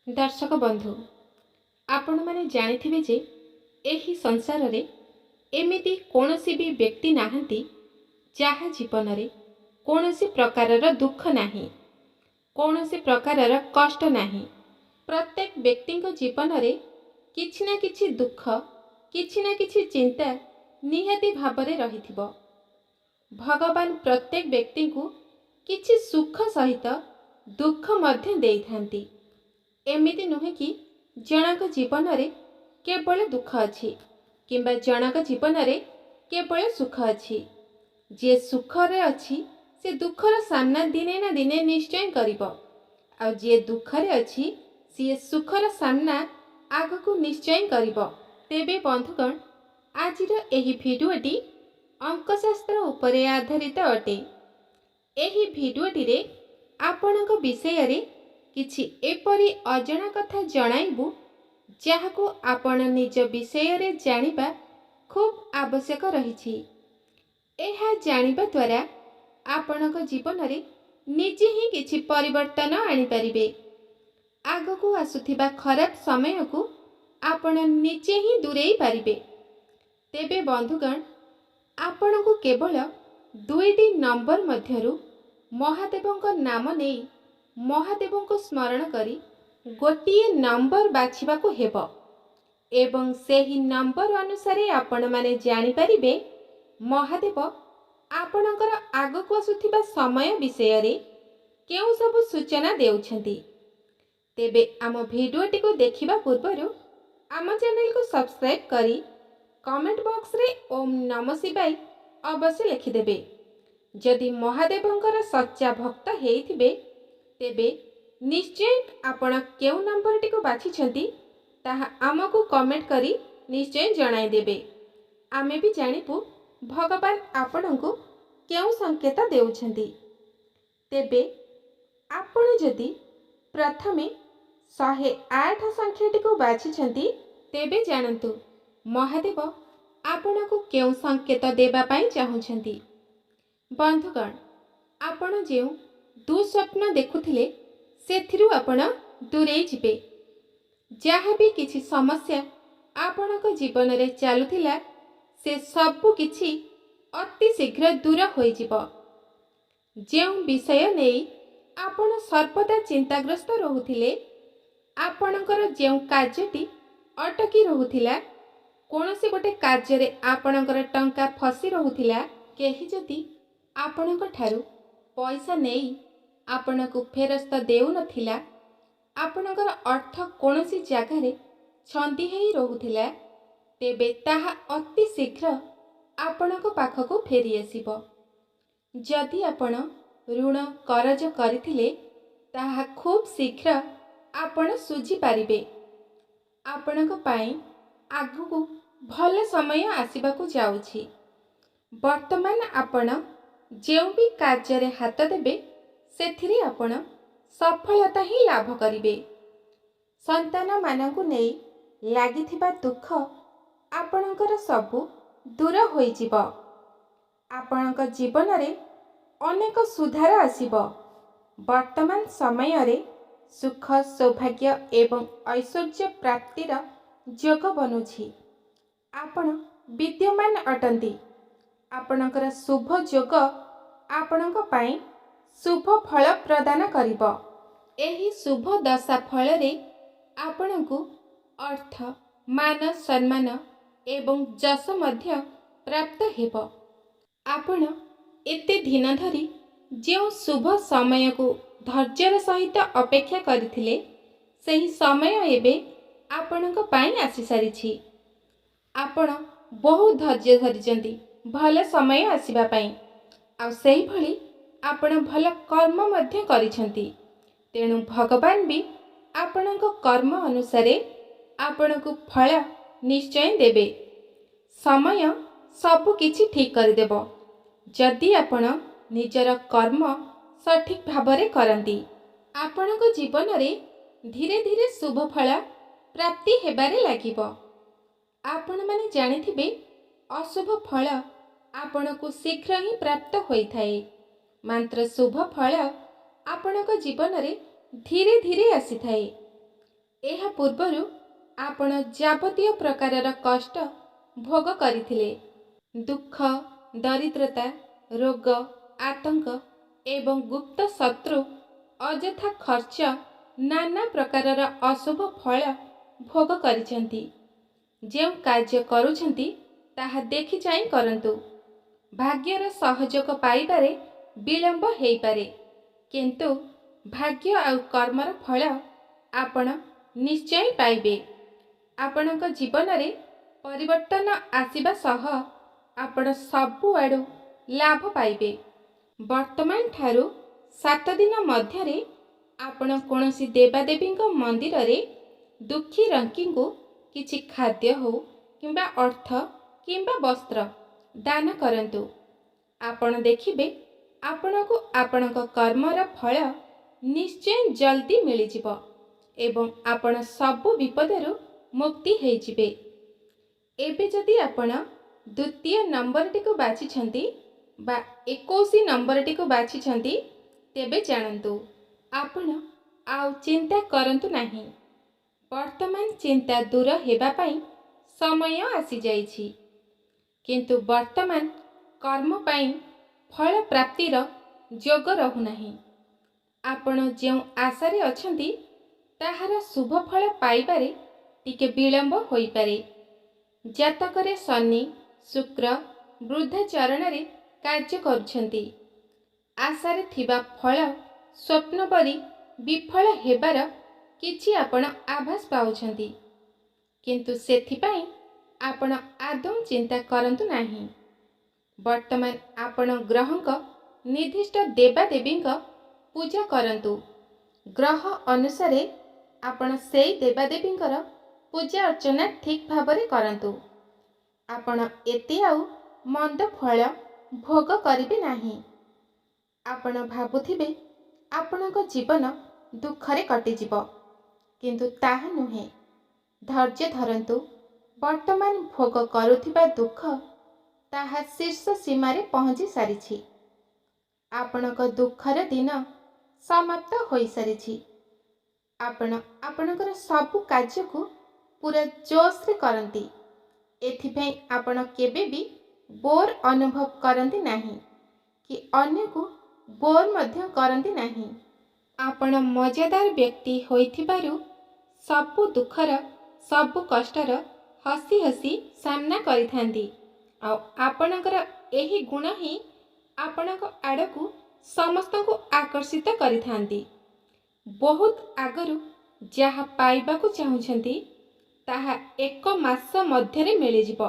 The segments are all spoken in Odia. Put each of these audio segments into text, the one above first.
दर्शक बंधु आपण मैंने जानिथिबे जे एही संसार रे एमिति कोनोसी भी व्यक्ति नाहंती जहा जीवन रे कोनोसी प्रकारर दुख नाही, कोनोसी प्रकारर कष्ट नाही। प्रत्येक व्यक्ति जीवन रे किछि ना किछि दुख, किछि ना किछि चिंता निहाती भाबरे रहिथिबो। भगवान प्रत्येक व्यक्ति को किछि सुख सहित दुख मध्य देइथांती। एमिति नुहे कि जनक जीवन रे केवल दुख अछि किंबा जनक जीवन रे केवल सुख अछि। जे सुख रे अछि से दुखर सामना दिने ना दिने निश्चय करिबो, आ जे दुख रे अछि से सुखर सामना आगको निश्चय करिबो। तेबे बंधुगण, आजिर एही भिडियोटी अंकशास्त्र उपरे आधारित अटे। एही भिडियोटी रे आपणक विषय रे किछि एपरि अजଣା कथा जणाइबु जहाको आपण निज विषय रे जानिबा खूब आवश्यक रहिछि। एहा जानिबा द्वारा आपणक जीवन रे निजे ही किछि परिवर्तन आनि परिबे। आगको आसुथिबा खराब समय को आपण निजे ही दूरेई पारिबे। तेबे बंधुगण, आपण को केवल दुईटी नंबर मध्यरु महादेवंक नाम नेई महादेव को स्मरण करी गोटिए नंबर बाछिबाकु हेबो एवं सेही नंबर अनुसारे आपण माने जानि परिबे महादेव आपणकर आगको आसुथिबा समय विषय रे केउ सब सूचना देउछंती। तेबे आम भिडियोटी को देखिबा पूर्वरु आम चैनल को सब्सक्राइब करी कमेंट बॉक्स रे ओम नमः शिवाय अवश्य लिखिदेबे। जदि महादेवंकर सच्चा भक्त हेइथिबे तेबे निश्चय आपण केउ नंबर टी को बाछिछंती ताहा आमको कमेंट करी निश्चय जणाई देबे। आमे भी जानिबु भगवान आपणको केउ संकेत देउछंती। तेबे आपण जदि प्रथमे 108 संख्याटी को बाछिछंती तेबे जानंतु महादेव आपणको केउ संकेत देबा पई चाहुछंती। बंधुगण, आपण जेउ दुस्वप्न देखुथिले सेथिरु आपण दूरेई जिबे। जहाँ भी किछि समस्या आपणक जीवन रे चालुथिला से सबु किछि अति शीघ्र दूर होई जिवो। जेउ विषय नेई आपण सर्वदा चिंताग्रस्त रहुथिले, आपणकर जेउ कार्यटी अटकी रहुथिला, कोनोसी गोटे कार्य रे आपणकर टंका फसी रहुथिला, केही जदि आपणक ठारू पैसा नेई आपणको फेरस्त देउ नथिला, आपणकर अर्थ कोनोसी जगारे छंदी हेई रहुथिला, तेबे ताहा अति शीघ्र आपणको पाखको फेरी आसीबो। जदि आपण ऋण करज करिथिले ताहा खूब शीघ्र आपण सुझी पारिबे। आपणको पाई आगुको भल समय आसीबाकू जाउछि। वर्तमान आपण जेउ भी कार्य रे हाथ देबे सेथिरे आपण सफलता ही लाभ करिबे। संतान मानकु नेई लागिथिबा दुख आपणकर सबु दूर होई जिवो। आपणक जीवन रे अनेक सुधार आसीबो। वर्तमान समय रे सुख, सौभाग्य एवं ऐश्वर्य प्राप्तिर योग बनुछि। आपण विद्यमान अटंती। आपणकर शुभ योग आपणक पाई शुभ फल प्रदान करिबो। एही शुभ दशा फल रे आपणकु अर्थ, मान, सम्मान एवं जस मध्य प्राप्त हेबो। आपण एते दिन धरी जेउ शुभ समय को धैर्यर सहित अपेक्षा करिथिले सेही समय एबे आपणक पाई आसी सारिछि। आपण बहुत धैर्य धरिचंती भल समय आसीबा पाई, आ सेही भली आपण भल कर्म मध्य करिछंती। तेणु भगवान भी आपणक कर्म अनुसारे आपणकु फल निश्चय देबे। समय सबु किछि ठीक कर देबो जदि आपण निजर कर्म सठिक भाबरे करंती। आपणक जीवन रे धीरे धीरे शुभ फल प्राप्ति हेबारे लागिबो। आपण माने जानिथिबे अशुभ फल आपणकु शीघ्र ही प्राप्त होइथाए, मात्र शुभ फल आपणक जीवन रे धीरे धीरे आसी थाए। ଏହା ପୂର୍ବରୁ ଆପଣ ଯାବତୀୟ ପ୍ରକାରର କଷ୍ଟ ଭୋଗ କରିଥିଲେ। ଦୁଃଖ, ଦରିଦ୍ରତା, ରୋଗ, ଆତଙ୍କ ଏବଂ ଗୁପ୍ତ ଶତ୍ରୁ, ଅଯଥା ଖର୍ଚ୍ଚ, ନାନା ପ୍ରକାରର ଅଶୁଭ ଫଳ ଭୋଗ କରିଛନ୍ତି। ଯେଉଁ କାର୍ଯ୍ୟ କରୁଛନ୍ତି ତାହା ଦେଖି ଚାହିଁ କରନ୍ତୁ। ଭାଗ୍ୟର ସହଯୋଗ ପାଇବାରେ ବିଳମ୍ବ ହେଇପାରେ, କିନ୍ତୁ ଭାଗ୍ୟ ଆଉ କର୍ମର ଫଳ ଆପଣ ନିଶ୍ଚୟ ପାଇବେ। ଆପଣଙ୍କ ଜୀବନରେ ପରିବର୍ତ୍ତନ ଆସିବା ସହ ଆପଣ ସବୁଆଡ଼ୁ ଲାଭ ପାଇବେ। ବର୍ତ୍ତମାନ ଠାରୁ 7 ଦିନ ମଧ୍ୟରେ ଆପଣ କୌଣସି ଦେବାଦେବୀଙ୍କ ମନ୍ଦିରରେ ଦୁଃଖୀ ରଙ୍କୀଙ୍କୁ କିଛି ଖାଦ୍ୟ ହେଉ କିମ୍ବା ଅର୍ଥ କିମ୍ବା ବସ୍ତ୍ର ଦାନ କରନ୍ତୁ। ଆପଣ ଦେଖିବେ ଆପଣଙ୍କୁ ଆପଣଙ୍କ କର୍ମର ଫଳ ନିଶ୍ଚୟ ଜଲ୍ଦି ମିଳିଯିବ ଏବଂ ଆପଣ ସବୁ ବିପଦରୁ ମୁକ୍ତି ହେଇଯିବେ। ଏବେ ଯଦି ଆପଣ ଦ୍ୱିତୀୟ ନମ୍ବରଟିକୁ ବାଛିଛନ୍ତି ବା 21 ନମ୍ବରଟିକୁ ବାଛିଛନ୍ତି, ତେବେ ଜାଣନ୍ତୁ ଆପଣ ଆଉ ଚିନ୍ତା କରନ୍ତୁ ନାହିଁ। ବର୍ତ୍ତମାନ ଚିନ୍ତା ଦୂର ହେବା ପାଇଁ ସମୟ ଆସିଯାଇଛି। କିନ୍ତୁ ବର୍ତ୍ତମାନ କର୍ମ ପାଇଁ ଫଳ ପ୍ରାପ୍ତିର ଯୋଗ ରହୁନାହିଁ। ଆପଣ ଯେଉଁ ଆଶାରେ ଅଛନ୍ତି ତାହାର ଶୁଭ ଫଳ ପାଇବାରେ ଟିକେ ବିଳମ୍ବ ହୋଇପାରେ। ଜାତକରେ ଶନି, ଶୁକ୍ର ବୃଦ୍ଧାଚରଣରେ କାର୍ଯ୍ୟ କରୁଛନ୍ତି। ଆଶାରେ ଥିବା ଫଳ ସ୍ୱପ୍ନ ପରି ବିଫଳ ହେବାର କିଛି ଆପଣ ଆଭାସ ପାଉଛନ୍ତି, କିନ୍ତୁ ସେଥିପାଇଁ ଆପଣ ଆଦୌ ଚିନ୍ତା କରନ୍ତୁ ନାହିଁ। ବର୍ତ୍ତମାନ ଆପଣ ଗ୍ରହଙ୍କ ନିର୍ଦ୍ଦିଷ୍ଟ ଦେବାଦେବୀଙ୍କ ପୂଜା କରନ୍ତୁ। ଗ୍ରହ ଅନୁସାରେ ଆପଣ ସେହି ଦେବାଦେବୀଙ୍କର ପୂଜା ଅର୍ଚ୍ଚନା ଠିକ୍ ଭାବରେ କରନ୍ତୁ। ଆପଣ ଏତେ ଆଉ ମନ୍ଦ ଫଳ ଭୋଗ କରିବେ ନାହିଁ। ଆପଣ ଭାବୁଥିବେ ଆପଣଙ୍କ ଜୀବନ ଦୁଃଖରେ କଟିଯିବ, କିନ୍ତୁ ତାହା ନୁହେଁ। ଧୈର୍ଯ୍ୟ ଧରନ୍ତୁ। ବର୍ତ୍ତମାନ ଭୋଗ କରୁଥିବା ଦୁଃଖ ତାହା ଶୀର୍ଷ ସୀମାରେ ପହଞ୍ଚି ସାରିଛି। ଆପଣଙ୍କ ଦୁଃଖର ଦିନ ସମାପ୍ତ ହୋଇସାରିଛି। ଆପଣ ଆପଣଙ୍କର ସବୁ କାର୍ଯ୍ୟକୁ ପୁରା ଜୋସ୍ରେ କରନ୍ତି। ଏଥିପାଇଁ ଆପଣ କେବେ ବି ବୋର୍ ଅନୁଭବ କରନ୍ତି ନାହିଁ କି ଅନ୍ୟକୁ ବୋର୍ ମଧ୍ୟ କରନ୍ତି ନାହିଁ। ଆପଣ ମଜାଦାର ବ୍ୟକ୍ତି ହୋଇଥିବାରୁ ସବୁ ଦୁଃଖର, ସବୁ କଷ୍ଟର ହସି ହସି ସାମ୍ନା କରିଥାନ୍ତି। ଆଉ ଆପଣଙ୍କର ଏହି ଗୁଣ ହିଁ ଆପଣଙ୍କ ଆଡ଼କୁ ସମସ୍ତଙ୍କୁ ଆକର୍ଷିତ କରିଥାନ୍ତି। ବହୁତ ଆଗରୁ ଯାହା ପାଇବାକୁ ଚାହୁଁଛନ୍ତି ତାହା 1 ମାସ ମଧ୍ୟରେ ମିଳିଯିବ।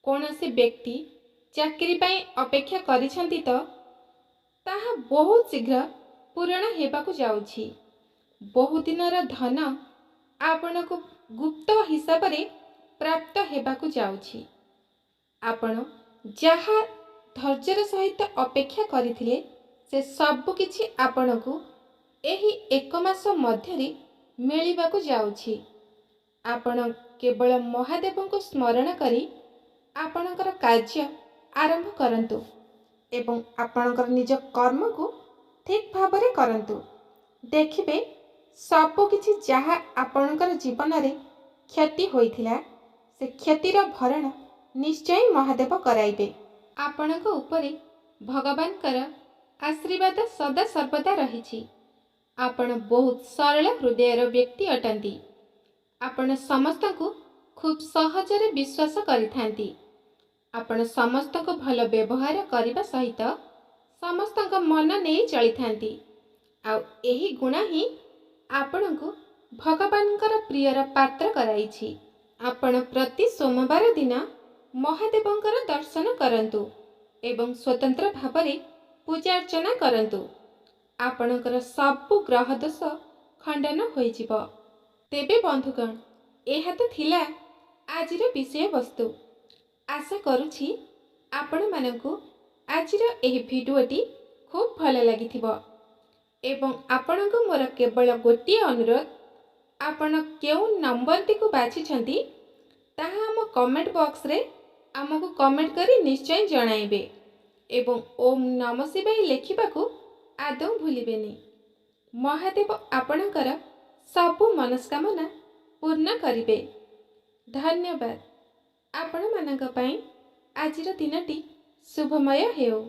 କୌଣସି ବ୍ୟକ୍ତି ଚାକିରି ପାଇଁ ଅପେକ୍ଷା କରିଛନ୍ତି ତ ତାହା ବହୁତ ଶୀଘ୍ର ପୂରଣ ହେବାକୁ ଯାଉଛି। ବହୁଦିନର ଧନ ଆପଣଙ୍କୁ ଗୁପ୍ତ ହିସାବରେ ପ୍ରାପ୍ତ ହେବାକୁ ଯାଉଛି। ଆପଣ ଯାହା ଧୈର୍ଯ୍ୟର ସହିତ ଅପେକ୍ଷା କରିଥିଲେ ସେ ସବୁ କିଛି ଆପଣଙ୍କୁ ଏହି 1 ମାସ ମଧ୍ୟରେ ମିଳିବାକୁ ଯାଉଛି। ଆପଣ କେବଳ ମହାଦେବଙ୍କୁ ସ୍ମରଣ କରି ଆପଣଙ୍କର କାର୍ଯ୍ୟ ଆରମ୍ଭ କରନ୍ତୁ ଏବଂ ଆପଣଙ୍କର ନିଜ କର୍ମକୁ ଠିକ୍ ଭାବରେ କରନ୍ତୁ। ଦେଖିବେ ସବୁକିଛି ଯାହା ଆପଣଙ୍କର ଜୀବନରେ କ୍ଷତି ହୋଇଥିଲା ସେ କ୍ଷତିର ଭରଣ ନିଶ୍ଚୟ ମହାଦେବ କରାଇବେ। ଆପଣଙ୍କ ଉପରେ ଭଗବାନଙ୍କର ଆଶୀର୍ବାଦ ସଦା ସର୍ବଦା ରହିଛି। ଆପଣ ବହୁତ ସରଳ ହୃଦୟର ବ୍ୟକ୍ତି ଅଟନ୍ତି। ଆପଣ ସମସ୍ତଙ୍କୁ ଖୁବ୍ ସହଜରେ ବିଶ୍ୱାସ କରିଥାନ୍ତି। ଆପଣ ସମସ୍ତଙ୍କୁ ଭଲ ବ୍ୟବହାର କରିବା ସହିତ ସମସ୍ତଙ୍କ ମନ ନେଇ ଚଳିଥାନ୍ତି। ଆଉ ଏହି ଗୁଣ ହିଁ ଆପଣଙ୍କୁ ଭଗବାନଙ୍କର ପ୍ରିୟର ପାତ୍ର କରାଇଛି। ଆପଣ ପ୍ରତି ସୋମବାର ଦିନ ମହାଦେବଙ୍କର ଦର୍ଶନ କରନ୍ତୁ ଏବଂ ସ୍ୱତନ୍ତ୍ର ଭାବରେ ପୂଜା ଅର୍ଚ୍ଚନା କରନ୍ତୁ। ଆପଣଙ୍କର ସବୁ ଗ୍ରହ ଦୋଷ ଖଣ୍ଡନ ହୋଇଯିବ। ତେବେ ବନ୍ଧୁଗଣ, ଏହା ତ ଥିଲା ଆଜିର ବିଷୟବସ୍ତୁ। ଆଶା କରୁଛି ଆପଣମାନଙ୍କୁ ଆଜିର ଏହି ଭିଡ଼ିଓଟି ଖୁବ୍ ଭଲ ଲାଗିଥିବ ଏବଂ ଆପଣଙ୍କୁ ମୋର କେବଳ ଗୋଟିଏ ଅନୁରୋଧ, ଆପଣ କେଉଁ ନମ୍ବରଟିକୁ ବାଛିଛନ୍ତି ତାହା ଆମ କମେଣ୍ଟ ବକ୍ସରେ ଆମକୁ କମେଣ୍ଟ କରି ନିଶ୍ଚୟ ଜଣାଇବେ ଏବଂ ଓମ୍ ନମଃ ଶିବାୟ ଲେଖିବାକୁ ଆଦୌ ଭୁଲିବେନି। ମହାଦେବ ଆପଣଙ୍କର ସବୁ ମନସ୍କାମନା ପୂର୍ଣ୍ଣ କରିବେ। ଧନ୍ୟବାଦ। ଆପଣମାନଙ୍କ ପାଇଁ ଆଜିର ଦିନଟି ଶୁଭମୟ ହେଉ।